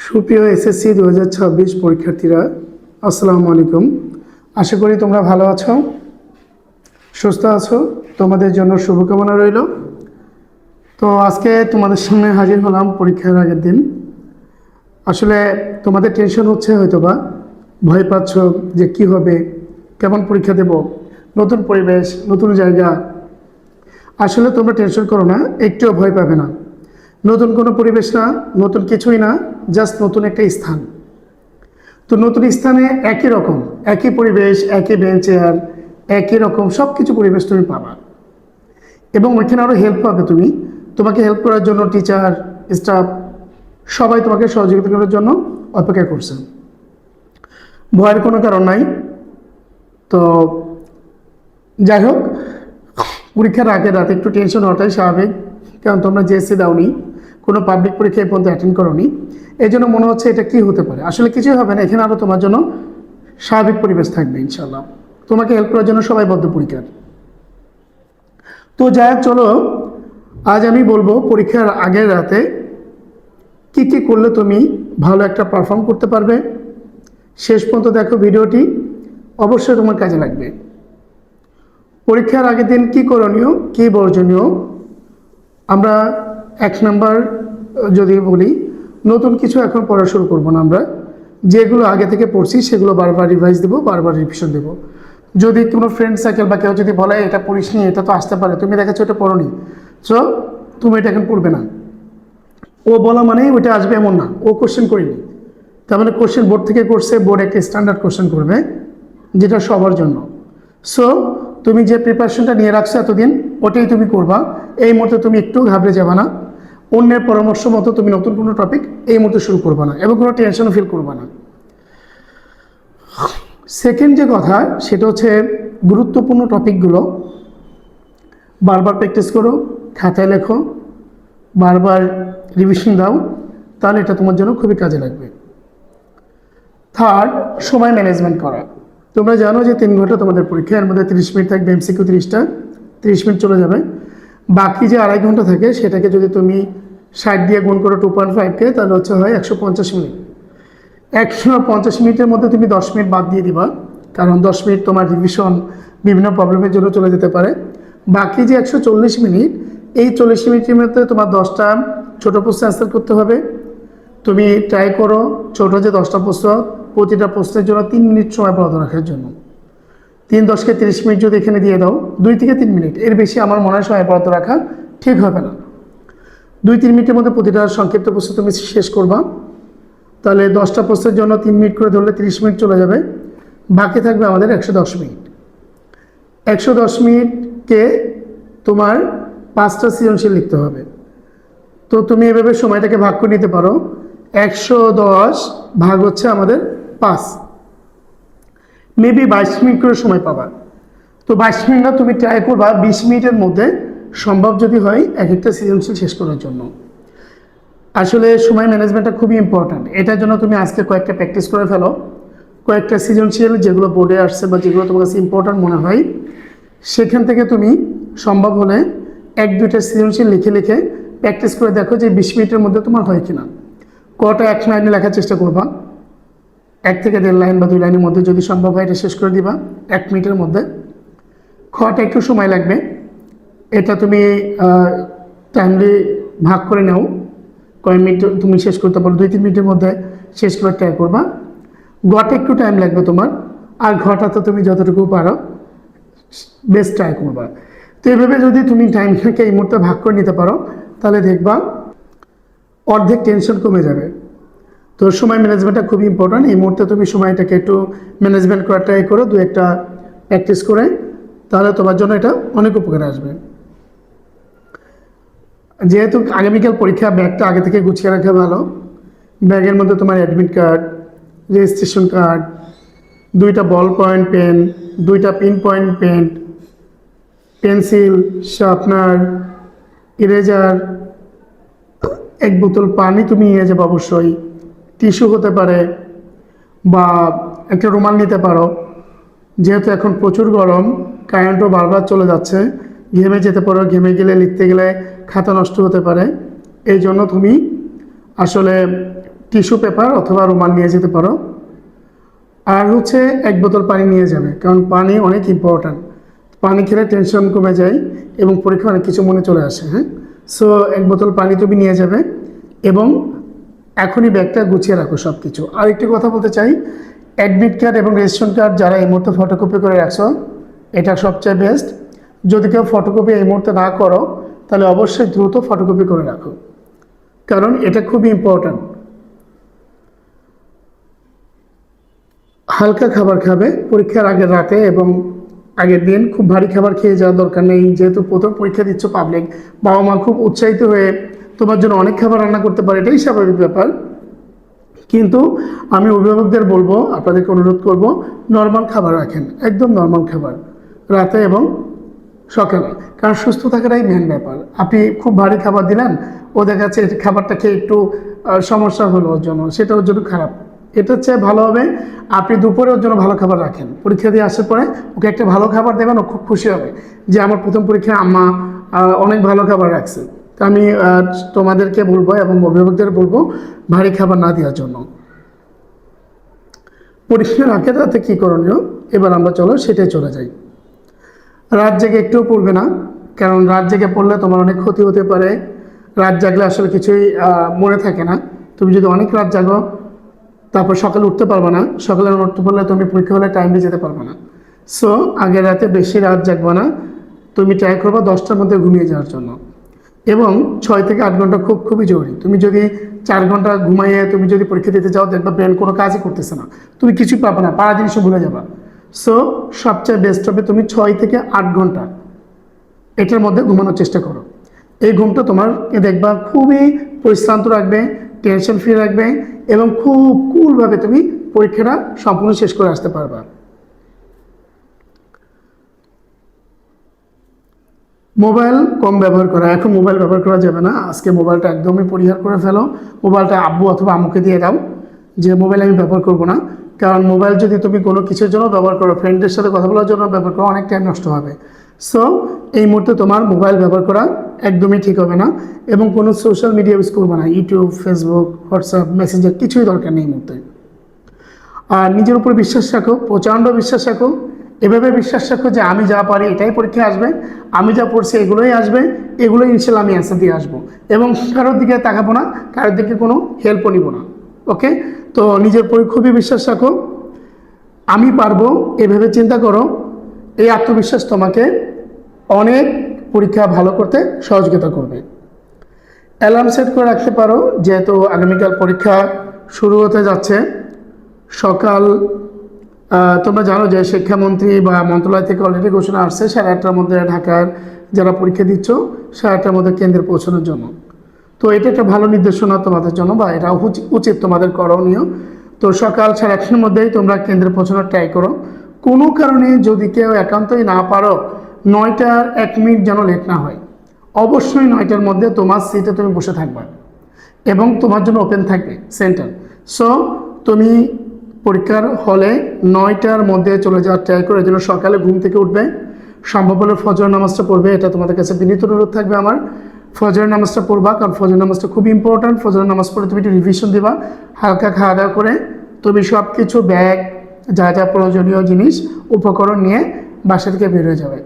সুপ্রিয় এসএসসি 2026 পরীক্ষার্থীরা, আসসালামু আলাইকুম। আশা করি তোমরা ভালো আছো, সুস্থ আছো। তোমাদের জন্য শুভকামনা রইল। তো আজকে তোমাদের সামনে হাজির হলাম পরীক্ষার আগের দিন। আসলে তোমাদের টেনশন হচ্ছে, হয়তোবা ভয় পাচ্ছ যে কি হবে, কেমন পরীক্ষা দেব, নতুন পরিবেশ, নতুন জায়গা। আসলে তোমরা টেনশন করো না, একটুও ভয় পাবে না। নতুন কোনো পরিবেশ না, নতুন কিছুই না, জাস্ট নতুন একটা স্থান। তো নতুন স্থানে একই রকম, একই পরিবেশ, একই বেঞ্চ চেয়ার, একই রকম সব কিছু পরিবেশ তুমি পাবা। এবং ওইখানে আরও হেল্প পাবে তুমি। তোমাকে হেল্প করার জন্য টিচার, স্টাফ সবাই তোমাকে সহযোগিতা করার জন্য অপেক্ষা করছে। ভয়ের কোনো কারণ নাই। তো যাই হোক, পরীক্ষার আগের রাতে একটু টেনশন হওয়াটাই স্বাভাবিক, কারণ তোমরা জেএসসি দাওনি, কোনো পাবলিক পরীক্ষা এই পর্যন্ত অ্যাটেন্ড করোনি। এই জন্য মনে হচ্ছে এটা কি হতে পারে। আসলে কিছুই হবে না, এখানে আরও তোমার জন্য স্বাভাবিক পরিবেশ থাকবে ইনশাল্লাহ। তোমাকে হেল্প করার জন্য সবাই বদ্ধপরিকর। তো যাই হোক, চলো আজ আমি বলবো পরীক্ষার আগের রাতে কি কি করলে তুমি ভালো একটা পারফর্ম করতে পারবে। শেষ পর্যন্ত দেখো ভিডিওটি, অবশ্যই তোমার কাজে লাগবে। পরীক্ষার আগের দিন কি করণীয়, কি বর্জনীয়, আমরা 1 নাম্বার যদি বলি, নতুন কিছু এখন পড়া শুরু করবো না। আমরা যেগুলো আগে থেকে পড়ছি সেগুলো বারবার রিভাইজ দেবো, বারবার রিভিশন দেবো। যদি কোনো ফ্রেন্ড সার্কেল বা কেউ যদি বলে এটা পড়িস নি, এটা তো আসতে পারে, তুমি দেখাচ্ছ এটা পড়োনি, সো তুমি এটা এখন পড়বে না। ও বলা মানে ওইটা আসবে এমন না, ও কোশ্চেন করিনি, তার মানে কোশ্চেন বোর্ড থেকে করছে, বোর্ড একটা স্ট্যান্ডার্ড কোশ্চেন করবে যেটা সবার জন্য। সো তুমি যে প্রিপারেশনটা নিয়ে রাখছো এতদিন, ওটাই তুমি করবা। এই মুহূর্তে তুমি একটু ঘাবড়ে যাবে না, অন্যের পরামর্শ মতো তুমি নতুন কোনো টপিক এই মুহূর্তে শুরু করবা না, এবং কোনো টেনশনও ফিল করবা না। সেকেন্ড যে কথা, সেটা হচ্ছে গুরুত্বপূর্ণ টপিকগুলো বারবার প্র্যাকটিস করো, খাতায় লেখো, বারবার রিভিশন দাও, তাহলে এটা তোমার জন্য খুবই কাজে লাগবে। থার্ড, সময় ম্যানেজমেন্ট করা। তোমরা জানো যে 3 ঘন্টা তোমাদের পরীক্ষা, এর মধ্যে 30 মিনিট থাকবে এমসিকিউ, 30 মিনিট চলে যাবে। বাকি যে 2.5 ঘন্টা থাকে সেটাকে যদি তুমি 60 দিয়ে গুণ করো 2.5কে, তাহলে হচ্ছে হয় 150 মিনিট। 150 মিনিটের মধ্যে তুমি 10 মিনিট বাদ দিয়ে দিবা, কারণ 10 মিনিট তোমার রিভিশন বিভিন্ন প্রবলেমের জন্য চলে যেতে পারে। বাকি যে 140 মিনিট, এই 40 মিনিটের মধ্যে তোমার 10টা ছোটো প্রশ্ন অ্যান্সার করতে হবে। তুমি ট্রাই করো ছোটো যে 10টা প্রশ্ন, প্রতিটা প্রশ্নের জন্য 3 মিনিট সময় বরাদ্দ রাখার জন্য। 3 10কে 30 মিনিট যদি এখানে দিয়ে দাও, 2 থেকে 3 মিনিট, এর বেশি আমার মনে হয় সময় বরাদ্দ রাখা ঠিক হবে না। 2-3 মিনিটের মধ্যে প্রতিটা সংক্ষিপ্ত প্রশ্ন তুমি শেষ করবা। তাহলে 10টা প্রশ্নের জন্য 3 মিনিট করে ধরলে 30 মিনিট চলে যাবে। বাকি থাকবে আমাদের 110 মিনিট। 110 মিনিটকে তোমার 5টা সৃজনশীল লিখতে হবে। তো তুমি এভাবে সময়টাকে ভাগ করে নিতে পারো। 110 ভাগ হচ্ছে আমাদের 5, মেবি 22 মিনিট করে সময় পাবা। তো 22 মিনিট না, তুমি ট্রাই করবা 20 মিনিটের মধ্যে সম্ভব যদি হয় এক একটা সৃজনশীল শেষ করার জন্য। আসলে সময় ম্যানেজমেন্টটা খুবই ইম্পর্ট্যান্ট। এটার জন্য তুমি আজকে কয়েকটা প্র্যাকটিস করে ফেলো, কয়েকটা সৃজনশীল যেগুলো বোর্ডে আসছে বা যেগুলো তোমার কাছে ইম্পর্ট্যান্ট মনে হয়, সেখান থেকে তুমি সম্ভব হলে 1-2টা সৃজনশীল লিখে লিখে প্র্যাকটিস করে দেখো যে 20 মিনিটের মধ্যে তোমার হয় কিনা। কটা 1 লাইনে লেখার চেষ্টা করবা, 1 থেকে 1.5 লাইন বা 2 লাইনের মধ্যে যদি সম্ভব হয় এটা শেষ করে দিবা 1 মিনিটের মধ্যে। খটা একটু সময় লাগবে, এটা তুমি টাইমলি ভাগ করে নাও, কয়েক মিনিট তুমি শেষ করতে পারো, 2-3 মিনিটের মধ্যে শেষ করে ট্রাই করবা। গটা একটু টাইম লাগবে তোমার, আর ঘটা তো তুমি যতটুকু পারো বেস্ট ট্রাই করবা। তো এইভাবে যদি তুমি টাইমটাকে এই মুহূর্তে ভাগ করে নিতে পারো, তাহলে দেখবা অর্ধেক টেনশন কমে যাবে। তো সময় ম্যানেজমেন্টটা খুবই ইম্পর্ট্যান্ট। এই মুহূর্তে তুমি সময়টাকে একটু ম্যানেজমেন্ট করার ট্রাই করো, 2-1টা প্র্যাকটিস করে, তাহলে তোমার জন্য এটা অনেক উপকারে আসবে। যেহেতু আগামীকাল পরীক্ষা, ব্যাগটা আগে থেকে গুছিয়ে রাখা ভালো। ব্যাগের মধ্যে তোমার অ্যাডমিট কার্ড, রেজিস্ট্রেশন কার্ড, 2টা বল পয়েন্ট পেন, 2টা pin point pen, pencil, sharpener, eraser, 1 বোতল পানি তুমি নিয়ে যাবে অবশ্যই, টিস্যু হতে পারে, বা একটা রুমাল নিতে পারো। যেহেতু এখন প্রচুর গরম, কারেন্টও বারবার চলে যাচ্ছে, ঘেমে যেতে পারো, ঘেমে গেলে লিখতে গেলে খাতা নষ্ট হতে পারে। এই জন্য তুমি আসলে টিস্যু পেপার অথবা রুমাল নিয়ে যেতে পারো। আর হচ্ছে 1 বোতল পানি নিয়ে যাবে, কারণ পানি অনেক ইম্পর্ট্যান্ট। পানি খেলে টেনশন কমে যায় এবং পরীক্ষা অনেক কিছু মনে চলে আসে। হ্যাঁ, সো 1 বোতল পানি তুমি নিয়ে যাবে এবং এখনই ব্যাগটা গুছিয়ে রাখো সব কিছু। আর একটি কথা বলতে চাই, অ্যাডমিট কার্ড এবং রেজিস্ট্রেশন কার্ড যারা এই মুহূর্তে ফটোকপি করে রাখছো, এটা সবচেয়ে বেস্ট। যদি কেউ ফটোকপি এই মুহূর্তে না করো, তাহলে অবশ্যই দ্রুত ফটোকপি করে রাখো, কারণ এটা খুবই ইম্পর্ট্যান্ট। হালকা খাবার খাবে পরীক্ষার আগের রাতে এবং আগের দিন। খুব ভারী খাবার খেয়ে যাওয়ার দরকার নেই, যেহেতু প্রথম পরীক্ষা দিচ্ছ পাবলিক। বাবা মা খুব উৎসাহিত হয়ে তোমার জন্য অনেক খাবার রান্না করতে পারে, এটাই স্বাভাবিক ব্যাপার। কিন্তু আমি অভিভাবকদের বলবো, আপনাদেরকে অনুরোধ করব, নর্মাল খাবার রাখেন, একদম নর্মাল খাবার রাতে এবং সকালে, কারণ সুস্থ থাকাটাই মেন ব্যাপার। আপনি খুব ভারী খাবার দিলেন, ও দেখা যাচ্ছে খাবারটা খেয়ে একটু সমস্যা হলো ওর জন্য, সেটা ওর জন্য খারাপ। এটার চেয়ে ভালো হবে আপনি দুপুরে ওর জন্য ভালো খাবার রাখেন, পরীক্ষা দিয়ে আসার পরে ওকে একটা ভালো খাবার দেবেন, ও খুব খুশি হবে যে আমার প্রথম পরীক্ষায় আম্মা অনেক ভালো খাবার রাখছে। তো আমি তোমাদেরকে বলবো এবং অভিভাবকদের বলবো ভারী খাবার না দেওয়ার জন্য। পরীক্ষার আগের রাতে কী করণীয়, এবার আমরা চলো সেটাই চলে যাই। রাত জেগে একটুও পড়বে না, কারণ রাত জেগে পড়লে তোমার অনেক ক্ষতি হতে পারে। রাত জাগলে আসলে কিছুই মনে থাকে না। তুমি যদি অনেক রাত জাগো, তারপর সকালে উঠতে পারবে না, সকালে উঠতে পারলে তুমি পরীক্ষা হলে টাইমলি যেতে পারবে না। সো আগের রাতে বেশি রাত জাগবে না, তুমি ট্রাই করবা 10টার মধ্যে ঘুমিয়ে যাওয়ার জন্য। এবং 6 থেকে 8 ঘন্টা খুবই জরুরি। তুমি যদি 4 ঘন্টা ঘুমাইয়ে তুমি যদি পরীক্ষা দিতে যাও, দেখবা ব্রেন কোনো কাজই করতেছে না, তুমি কিছুই পাবে না, পাড়া জিনিসও ভুলে যাবা। সো সবচেয়ে বেস্ট হবে তুমি 6 থেকে 8 ঘন্টা এটার মধ্যে ঘুমানোর চেষ্টা করো। এই ঘুমটা তোমার দেখবা খুবই পরিশ্রান্ত রাখবে, টেনশন ফ্রি রাখবে এবং খুব কুলভাবে তুমি পরীক্ষাটা সম্পূর্ণ শেষ করে আসতে পারবা। মোবাইল কম ব্যবহার করা, এখন মোবাইল ব্যবহার করা যাবে না। আজকে মোবাইলটা একদমই পরিহার করে ফেলো। মোবাইলটা আব্বু অথবা আম্মুকে দিয়ে দাও যে মোবাইল আমি ব্যবহার করব না, কারণ মোবাইল যদি তুমি কোনো কিছুর জন্য ব্যবহার করো, ফ্রেন্ডের সাথে কথা বলার জন্য ব্যবহার করো, অনেক টাইম নষ্ট হবে। সো এই মুহূর্তে তোমার মোবাইল ব্যবহার করা একদমই ঠিক হবে না এবং কোনো সোশ্যাল মিডিয়া ইউজ করবে না, ইউটিউব, ফেসবুক, হোয়াটসঅ্যাপ, মেসেঞ্জার কিছুই দরকার নেই এই মুহূর্তে। আর নিজের উপর বিশ্বাস রাখো, প্রচণ্ড বিশ্বাস রাখো। এভাবে বিশ্বাস রাখো যে আমি যা পারি এটাই পরীক্ষায় আসবে, আমি যা পড়ছি এগুলোই আসবে, এগুলোই ইনশাল্লাহ আমি অ্যান্সার দিয়ে আসবো এবং কারোর দিকে তাকাবো না, কারোর দিকে কোনো হেল্পও নিব না। ওকে, তো নিজের উপর খুবই বিশ্বাস রাখো, আমি পারবো এভাবে চিন্তা করো। এই আত্মবিশ্বাস তোমাকে অনেক পরীক্ষা ভালো করতে সহযোগিতা করবে। অ্যালার্ম সেট করে রাখতে পারো, যেহেতু আগামীকাল পরীক্ষা শুরু হতে যাচ্ছে। সকাল তোমরা জানো যে শিক্ষামন্ত্রী বা মন্ত্রণালয় থেকে অলরেডি ঘোষণা আসছে 8:30টার মধ্যে ঢাকার যারা পরীক্ষা দিচ্ছ 8:30টার মধ্যে কেন্দ্রে পৌঁছানোর জন্য। তো এটা একটা ভালো নির্দেশনা তোমাদের জন্য, বা এটা উচিত তোমাদের করণীয়। তো সকাল 8:30টার মধ্যেই তোমরা কেন্দ্রে পৌঁছানোর ট্রাই করো। কোনো কারণে যদি কেউ একান্তই না পারো, 9টার 1 মিনিট যেন লেট না হয়। অবশ্যই 9টার মধ্যে তোমার সিটে তুমি বসে থাকবা এবং তোমার জন্য ওপেন থাকবে সেন্টার। সো তুমি পরীক্ষার হলে 9টার মধ্যে চলে যাওয়ার ট্রাই করে, যেন সকালে ঘুম থেকে উঠবে, সম্ভব হলে ফজর নামাজটা পড়বে। এটা তোমাদের কাছে বিনীত অনুরোধ থাকবে আমার, ফজর নামাজটা পড়বা, কারণ ফজর নামাজটা খুব ইম্পর্ট্যান্ট। ফজর নামাজ পড়ে তুমি একটু রিভিশন দিবা, হালকা খাওয়া দাওয়া করে তুমি সব কিছু ব্যাগ, যা যা প্রয়োজনীয় জিনিস উপকরণ নিয়ে বাসা থেকে বের হয়ে যাবে।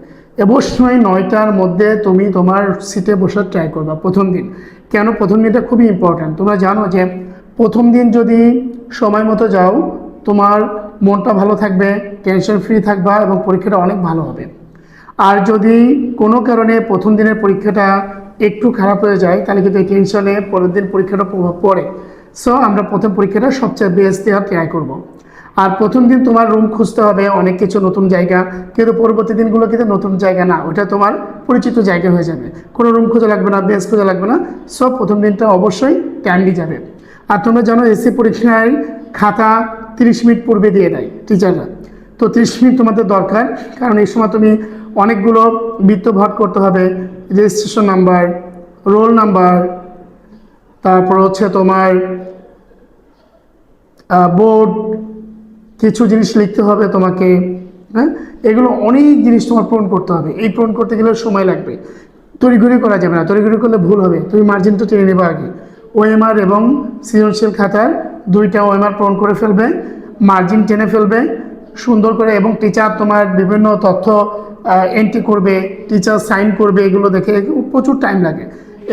অবশ্যই 9টার মধ্যে তুমি তোমার সিটে বসার ট্রাই করবা প্রথম দিন। কেন প্রথম দিনটা খুবই ইম্পর্ট্যান্ট, তোমরা জানো যে প্রথম দিন যদি সময় মতো যাও, তোমার মনটা ভালো থাকবে, টেনশন ফ্রি থাকবা এবং পরীক্ষাটা অনেক ভালো হবে। আর যদি কোনো কারণে প্রথম দিনের পরীক্ষাটা একটু খারাপ হয়ে যায়, তাহলে কিন্তু এই টেনশনে পরের দিন পরীক্ষাটা প্রভাব পড়ে। সো আমরা প্রথম পরীক্ষাটা সবচেয়ে বেস্ট দেওয়ার ট্রাই করবো। আর প্রথম দিন তোমার রুম খুঁজতে হবে, অনেক কিছু নতুন জায়গা, কিন্তু পরবর্তী দিনগুলো কিন্তু নতুন জায়গা না, ওটা তোমার পরিচিত জায়গা হয়ে যাবে, কোনো রুম খোঁজা লাগবে না, বেঞ্চ খোঁজা লাগবে না। সব প্রথম দিনটা অবশ্যই টাইমলি যাবে। আর তোমরা জানো এসি পরীক্ষায় খাতা 30 মিনিট পূর্বে দিয়ে দেয় টিচাররা, তো 30 মিনিট তোমাদের দরকার, কারণ এই সময় তুমি অনেকগুলো বৃত্ত ভট করতে হবে, রেজিস্ট্রেশন নাম্বার, রোল নাম্বার, তারপর হচ্ছে তোমার বোর্ড, কিছু জিনিস লিখতে হবে তোমাকে। হ্যাঁ, এগুলো অনেক জিনিস তোমার পূরণ করতে হবে, এই পূরণ করতে গেলে সময় লাগবে, তড়িঘড়ি করা যাবে না, তড়িঘড়ি করলে ভুল হবে, তুমি মার্জিনটা টেনে নেবে আগে। ওএমআর এবং সৃজনশীল খাতার দুইটা ওএমআর পূরণ করে ফেলবে, মার্জিন টেনে ফেলবে সুন্দর করে, এবং টিচার তোমার বিভিন্ন তথ্য এন্ট্রি করবে, টিচার সাইন করবে, এগুলো দেখে প্রচুর টাইম লাগে।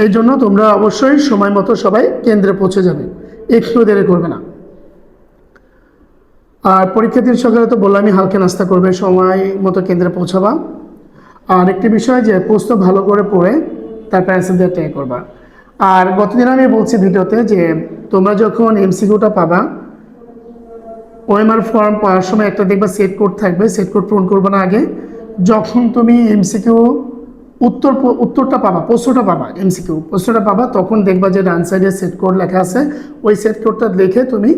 এই জন্য তোমরা অবশ্যই সময় মতো সবাই কেন্দ্রে পৌঁছে যাবে, একটু দেরি করবে না। আর পরীক্ষার্থীর সকালে তো বললামই হালকা নাস্তা করবে, সময় মতো কেন্দ্রে পৌঁছাবা। আর একটি বিষয় যে প্রশ্ন ভালো করে পড়ে তারপর অ্যান্সার দিয়ে ট্রাই করবা। আর গতদিন আমি বলছি ভিডিওতে যে তোমরা যখন এমসিকিউটা পাবা, ওএমআর ফর্ম পাওয়ার সময় একটা দেখবা সেট কোড থাকবে, সেট কোড পূরণ করবে না আগে। যখন তুমি এমসিকিউ উত্তরটা পাবা, প্রশ্নটা পাবা, তখন দেখবা যে ডান সাইডে সেট কোড লেখা আছে, ওই সেট কোডটা লিখে তুমি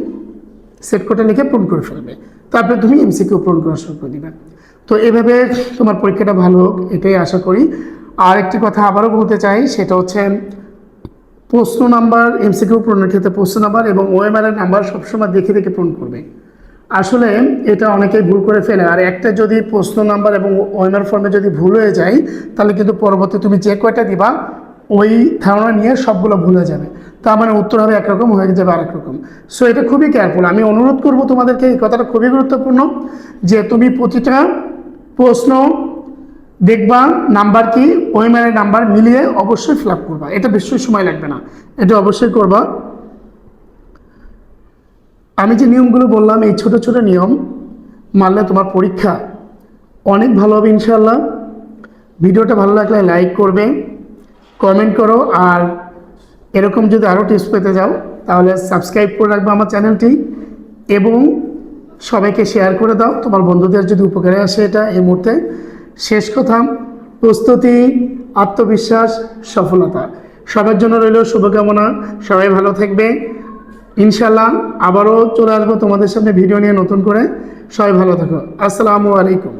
সেট কোডটা লিখে পূরণ করে ফেলবে, তারপরে তুমি এমসিকিউ পূরণ করা শুরু করে দিবে। তো এভাবে তোমার পরীক্ষাটা ভালো হোক, এটাই আশা করি। আর একটি কথা আবারও বলতে চাই, সেটা হচ্ছে প্রশ্ন নাম্বার, এমসিকিউ পূরণের ক্ষেত্রে প্রশ্ন নাম্বার এবং ওএমআর এর নাম্বার সবসময় দেখে দেখে পূরণ করবে। আসলে এটা অনেকেই ভুল করে ফেলে, আর একটা যদি প্রশ্ন নাম্বার এবং ওএমআর ফর্মে যদি ভুল হয়ে যায়, তাহলে কিন্তু পরবর্তী তুমি যে কয়টা দিবা ওই ধারণা নিয়ে সবগুলো ভুলে যাবে, তার মানে উত্তর হবে একরকম, হয়ে যাবে আরেক রকম। সো এটা খুবই কেয়ারফুল। আমি অনুরোধ করব তোমাদেরকে, এই কথাটা খুবই গুরুত্বপূর্ণ যে তুমি প্রতিটা প্রশ্ন দেখবা নাম্বার কি, ওএমআর এর নাম্বার মিলিয়ে অবশ্যই ফিল আপ করবা, এটা বেশি সময় লাগবে না, এটা অবশ্যই করবা। আমি যে নিয়মগুলো বললাম, এই ছোট ছোট নিয়ম মানলে তোমার পরীক্ষা অনেক ভালো হবে ইনশাল্লাহ। ভিডিওটা ভালো লাগলে লাইক করবে, কমেন্ট করো, আর এরকম যদি আরও টিপস পেতে যাও তাহলে সাবস্ক্রাইব করে রাখবে আমার চ্যানেলটি, এবং সবাইকে শেয়ার করে দাও তোমার বন্ধুদের যদি উপকারে আসে এটা এই মুহূর্তে। শেষ কথা, প্রস্তুতি, আত্মবিশ্বাস, সফলতা সবার জন্য রইল শুভকামনা। সবাই ভালো থাকবে ইনশাল্লাহ। আবারও চলে আসবো তোমাদের সামনে ভিডিও নিয়ে নতুন করে। সবাই ভালো থাকো। আসসালামু আলাইকুম।